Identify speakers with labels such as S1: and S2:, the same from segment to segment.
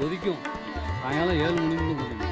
S1: கொதிக்கும். சாயங்காலம் 7 மணிக்கு கொதிக்கும்.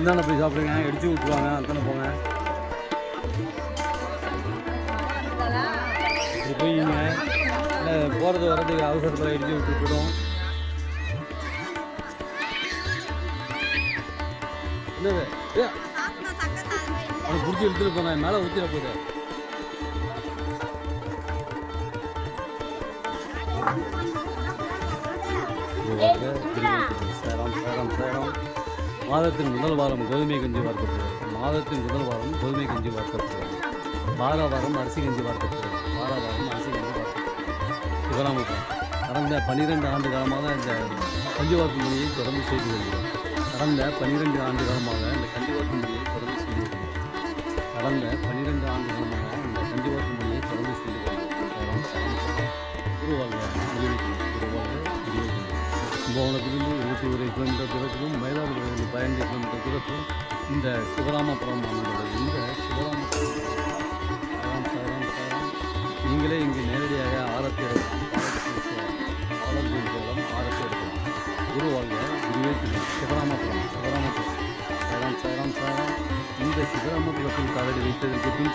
S1: இந்தாண்ட போய் சாப்பிடுங்க, இடிச்சு விட்டுருவாங்க, அத்தனை போங்க. இது போய் நீங்கள் இல்லை போகிறது வர்றதுக்கு அவசரத்தில் இடிச்சு விட்டுட்டோம். என்னது அவனை பிடிச்சி எடுத்துகிட்டு போனேன், மேலே ஊற்றிட போகுது. சேரம் சேரம் சேரம். மாதத்தின் முதல் வாரம் கோதுமை கஞ்சி வார்க்கப்படுகிறது. மாதத்தின் முதல் வாரம் கோதுமை கஞ்சி வார்க்கப்படுகிறது. வார வாரம் அரிசி கஞ்சி வார்க்கப்படுகிறது. வார வாரம் அரிசி கஞ்சி வார்க்கப்படுகிறது. சிவராமபுரம் கடந்த 12 ஆண்டு காலமாக இந்த கஞ்சி வார்க்கும் பணியை தொடர்ந்து செய்து வருகிறோம். கடந்த 12 ஆண்டு காலமாக இந்த கஞ்சி வார்க்கும் பணியை தொடர்ந்து செய்து வருகிறோம். கடந்த 12 ஆண்டு காலமாக இந்த கஞ்சி வார்க்கும் பணியை தொடர்ந்து செய்து வருகிறோம். குருவாக கும்பகோணத்திலிருந்து 21 கிலோமீட்டர் தூரத்திலும், மயிலாடுதுறையிலிருந்து 15 கிலோமீட்டர் தூரத்திலும் இந்த சிவராமபுரம் அமைந்துள்ளது. இந்த சிவராமபுரம் நீங்களே இங்கு நேரடியாக ஆரத்தி எடுக்கலாம். ஆரத்தி எடுக்கலாம். குருவாக குருவே சிவராமபுரம் சேரம் சேரம் சேரம். இந்த சிவராமபுரத்தில் காலடி வைத்ததற்கு பின்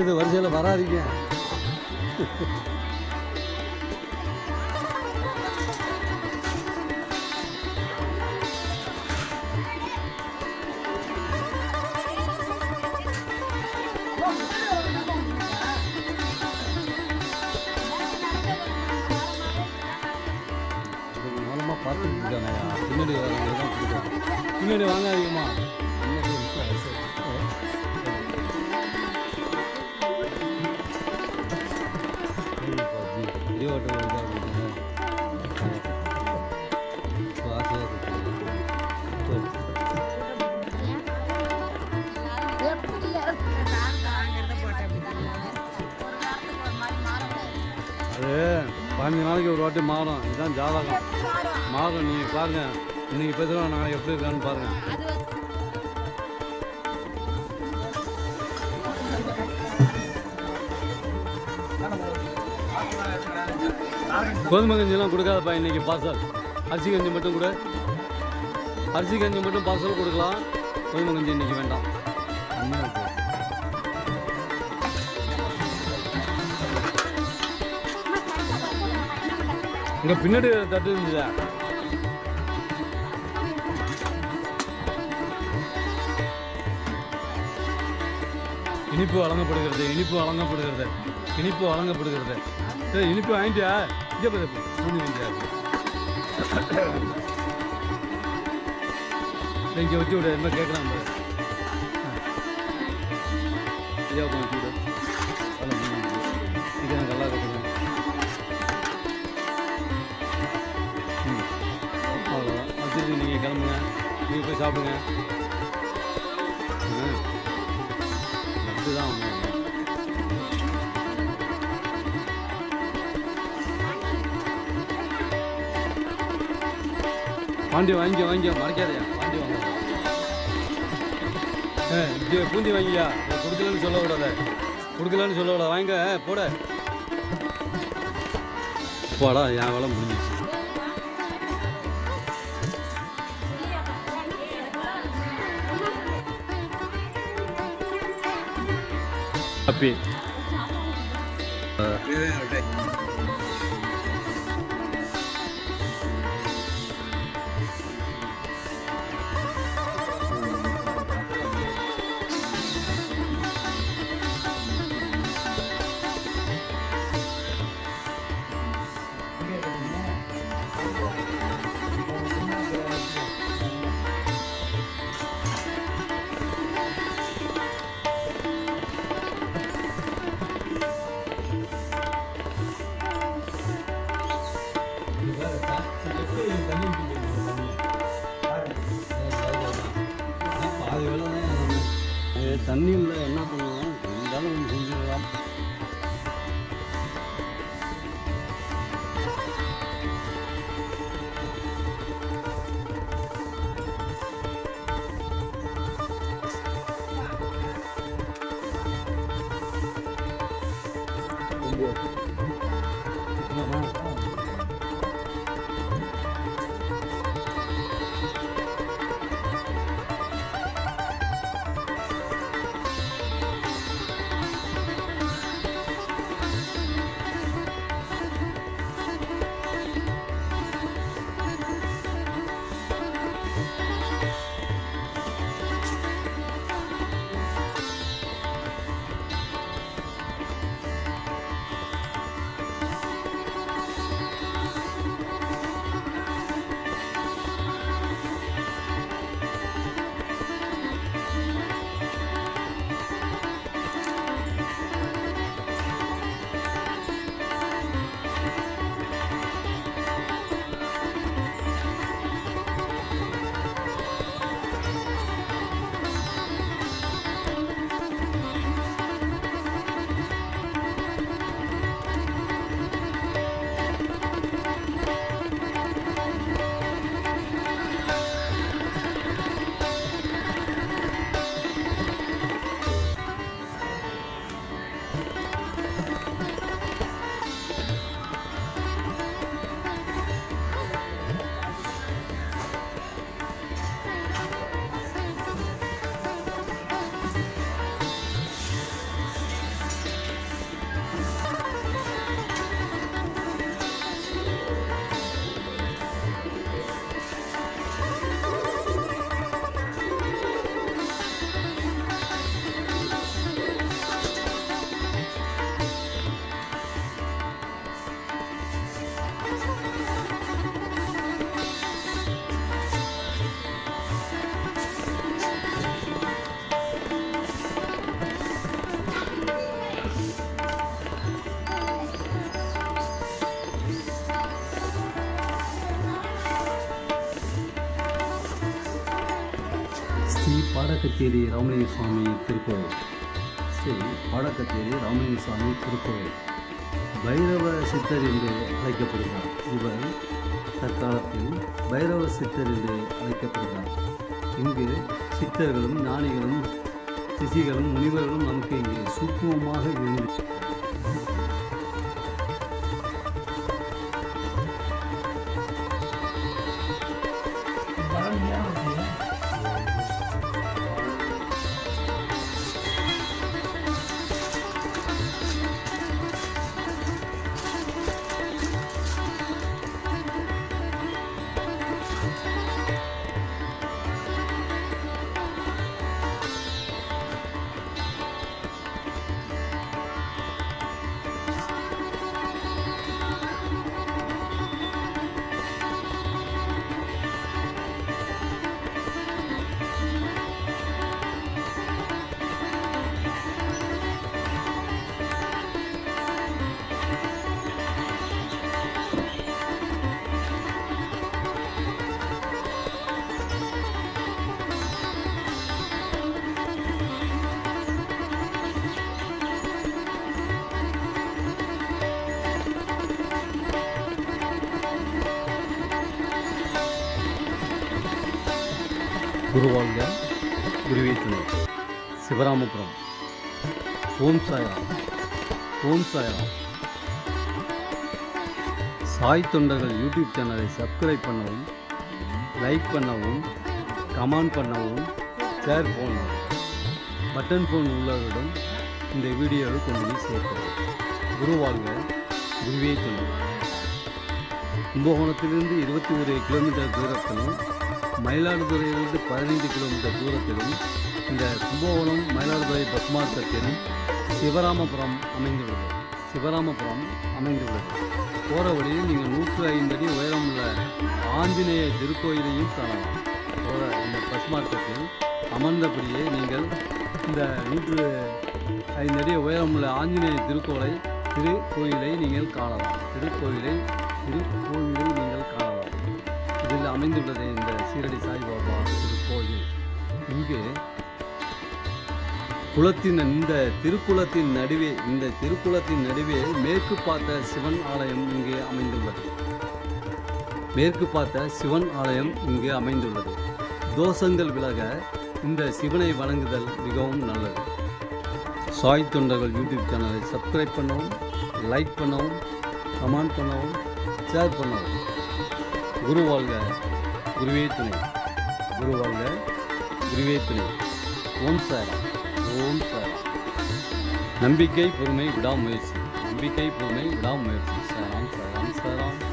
S1: இது வரிசையில் வராதிங்க. மூலமாக பார்த்துட்டு இருக்காங்க. பின்னாடி வரவங்க தான் கொடுக்குறாங்க. பின்னாடி வாங்க அதிகமாக. அது 15 நாளைக்கு ஒரு வாட்டி மாறும். இதுதான் ஜாதகம். மாறும். நீங்கள் பாருங்கள், இன்னைக்கு பேசுகிறோம், நாளைக்கு எப்படி இருக்கான்னு பாருங்கள். கோதுமை கஞ்சிலாம் கொடுக்காதப்பா இன்னைக்கு பார்சல். அரிசி கஞ்சி மட்டும் கொடு. அரிசி கஞ்சி மட்டும் பார்சல் கொடுக்கலாம். கோதுமை கஞ்சி இன்னைக்கு வேண்டாம். இங்கே பின்னாடி தட்டு இருந்துதா? இனிப்பு வழங்கப்படுகிறது. இனிப்பு வழங்கப்படுகிறது. இனிப்பு வழங்கப்படுகிறது. சரி, இனிப்பு வாங்கிட்டியா? இங்கே பூஞ்சி வாங்கிட்டியா? இங்கே வச்சு விட என்ன கேட்கலாம். ஐயா வச்சு விட இங்கே நான் நல்லா இருக்கணும். அவ்வளோதான். வச்சுட்டு நீங்கள் கிளம்புங்க. நீங்கள் போய் சாப்பிடுங்க. அதுதான் பாண்டி வாங்கி மறைக்காதையா. பாண்டி வாங்க. பூந்தி வாங்கியா? கொடுக்கலன்னு சொல்ல விடாத. கொடுக்கலன்னு சொல்ல விடாத. வாங்க போட போடா. என் வேலை முடிஞ்சிச்சு. காப்பி தண்ணியில் என்ன பண்ணலாம் இருந்தாலும் ஒன்று செஞ்சிடலாம். ஸ்ரீ பாடக்கச்சேரி ராமலிங்க சுவாமி திருக்கோவில். ஸ்ரீ பாடக்கச்சேரி ராமலிங்க சுவாமி திருக்கோவில் பைரவ சித்தர் என்று அழைக்கப்படுகிறார். இவர் தற்காலத்தில் பைரவ சித்தர் என்று அழைக்கப்படுகிறார். இங்கு சித்தர்களும் ஞானிகளும் ரிஷிகளும் முனிவர்களும் நமக்கு இங்கே சூக்குமமாக இருந்து குருவாழ்க குருவே துணை. சிவராமபுரம். ஓம் சாய்ராம். ஓம் சாய்ராம். சாய் தொண்டர்கள் யூடியூப் சேனலை சப்ஸ்கிரைப் பண்ணவும், லைக் பண்ணவும், கமெண்ட் பண்ணவும், ஷேர் பண்ணவும். பட்டன் ஃபோன் உள்ளவரிடம் இந்த வீடியோவை கொண்டு போய் சேர்க்கிறோம். குரு வாழ்க, குருவே துணை. கும்பகோணத்திலிருந்து 21 கிலோமீட்டர் தூரத்திலும் மயிலாடுதுறையிலிருந்து 15 கிலோமீட்டர் தூரத்திலும் இந்த கும்பகோணம் மயிலாடுதுறை பஸ் மார்க்கத்தில் சிவராமபுரம் அமைந்துள்ளது. போகிற வழியில் நீங்கள் 105 அடி உயரமுள்ள ஆஞ்சநேய திருக்கோயிலையும் காணலாம். இந்த பஸ் மார்க்கத்தில் அமர்ந்தபடியே நீங்கள் இந்த 105 அடி உயரமுள்ள ஆஞ்சநேய திருக்கோயிலை நீங்கள் காணலாம். திருக்கோயிலை நீங்கள் காணலாம். இதில் அமைந்துள்ளது இந்த சீரடி சாய்பாபா திருக்கோயில். இங்கு இந்த திருக்குளத்தின் நடுவே மேற்கு பார்த்த சிவன் ஆலயம் இங்கு அமைந்துள்ளது. தோஷங்கள் விலக இந்த சிவனை வணங்குதல் மிகவும் நல்லது. சாய் தொண்டர்கள் யூடியூப் சேனலை சப்ஸ்கிரைப் பண்ணவும், லைக் பண்ணவும், கமெண்ட் பண்ணவும், ஷேர் பண்ணவும். குரு வாழ்க, குருவே துணை. ஓம் சாய்ராம். நம்பிக்கை, பொறுமை, விடாமுயற்சி. சாய்ராம்.